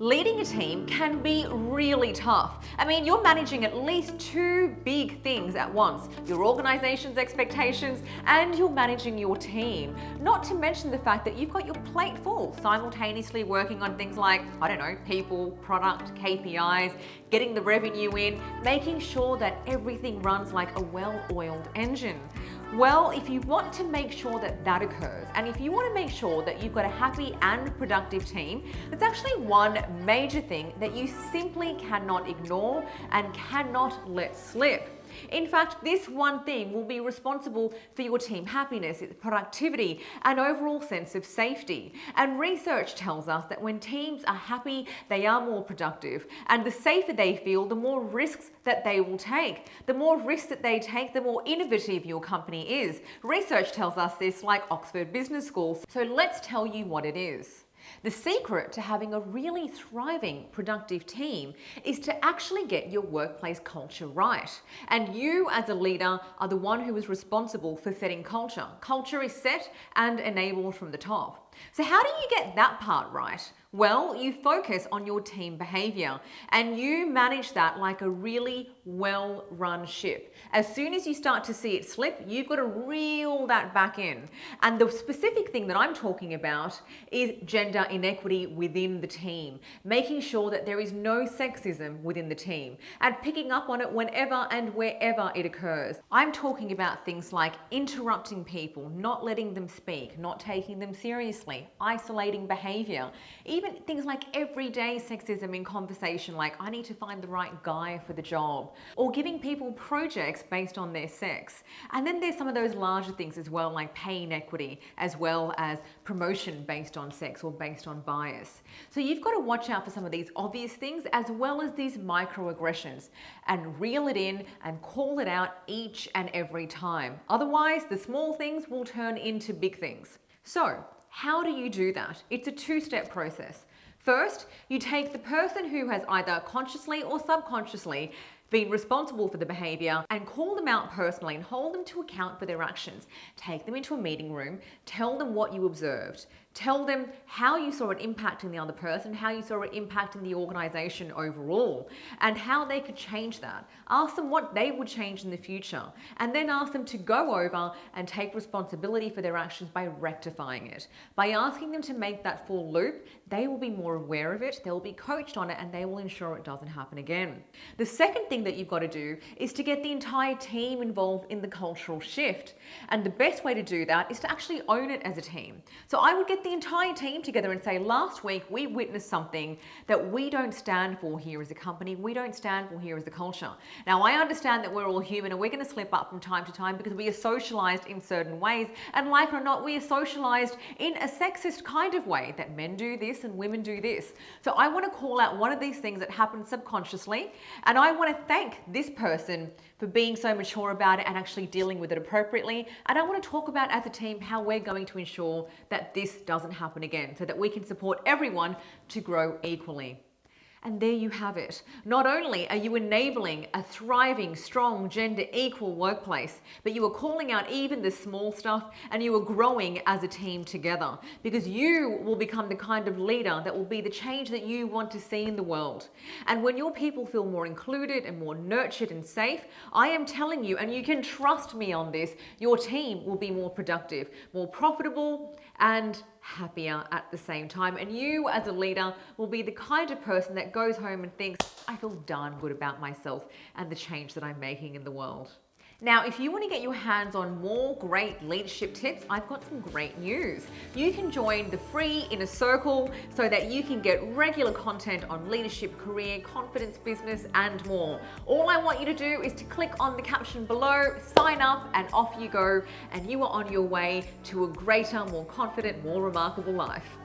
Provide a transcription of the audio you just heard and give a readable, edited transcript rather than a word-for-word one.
Leading a team can be really tough. I mean, you're managing at least two big things at once, your organization's expectations and you're managing your team. Not to mention the fact that you've got your plate full, simultaneously working on things like, I don't know, people, product, KPIs, getting the revenue in, making sure that everything runs like a well-oiled engine. Well, if you want to make sure that that occurs, and if you want to make sure that you've got a happy and productive team, there's actually one major thing that you simply cannot ignore and cannot let slip. In fact, this one thing will be responsible for your team happiness, its productivity, and overall sense of safety. And research tells us that when teams are happy, they are more productive. And the safer they feel, the more risks that they will take. The more risks that they take, the more innovative your company is. Research tells us this, like Oxford Business School. So let's tell you what it is. The secret to having a really thriving, productive team is to actually get your workplace culture right. And you as a leader are the one who is responsible for setting culture. Culture is set and enabled from the top. So how do you get that part right? Well, you focus on your team behavior and you manage that like a really well-run ship. As soon as you start to see it slip, you've got to reel that back in. And the specific thing that I'm talking about is gender inequity within the team, making sure that there is no sexism within the team and picking up on it whenever and wherever it occurs. I'm talking about things like interrupting people, not letting them speak, not taking them seriously, isolating behavior, even things like everyday sexism in conversation, like I need to find the right guy for the job, or giving people projects based on their sex. And then there's some of those larger things as well, like pay inequity, as well as promotion based on sex or based on bias. So you've got to watch out for some of these obvious things as well as these microaggressions and reel it in and call it out each and every time. Otherwise, the small things will turn into big things. So, how do you do that? It's a two-step process. First, you take the person who has either consciously or subconsciously been responsible for the behavior and call them out personally and hold them to account for their actions. Take them into a meeting room, tell them what you observed, tell them how you saw it impacting the other person, how you saw it impacting the organization overall, and how they could change that. Ask them what they would change in the future, and then ask them to go over and take responsibility for their actions by rectifying it. By asking them to make that full loop, they will be more aware of it, they'll be coached on it, and they will ensure it doesn't happen again. The second thing that you've got to do is to get the entire team involved in the cultural shift. And the best way to do that is to actually own it as a team. So I would get the entire team together and say, last week we witnessed something that we don't stand for here as a company, we don't stand for here as a culture. Now I understand that we're all human and we're going to slip up from time to time because we are socialized in certain ways, and like it or not, we are socialized in a sexist kind of way, that men do this and women do this. So I want to call out one of these things that happens subconsciously, and I want to thank this person for being so mature about it and actually dealing with it appropriately. And I want to talk about as a team how we're going to ensure that this doesn't happen again so that we can support everyone to grow equally. And there you have it. Not only are you enabling a thriving, strong, gender equal workplace, but you are calling out even the small stuff and you are growing as a team together, because you will become the kind of leader that will be the change that you want to see in the world. And when your people feel more included and more nurtured and safe, I am telling you, and you can trust me on this, your team will be more productive, more profitable, and happier at the same time. And you as a leader will be the kind of person that goes home and thinks, I feel darn good about myself and the change that I'm making in the world. Now, if you want to get your hands on more great leadership tips, I've got some great news. You can join the free Inner Circle so that you can get regular content on leadership, career, confidence, business, and more. All I want you to do is to click on the caption below, sign up, and off you go, and you are on your way to a greater, more confident, more remarkable life.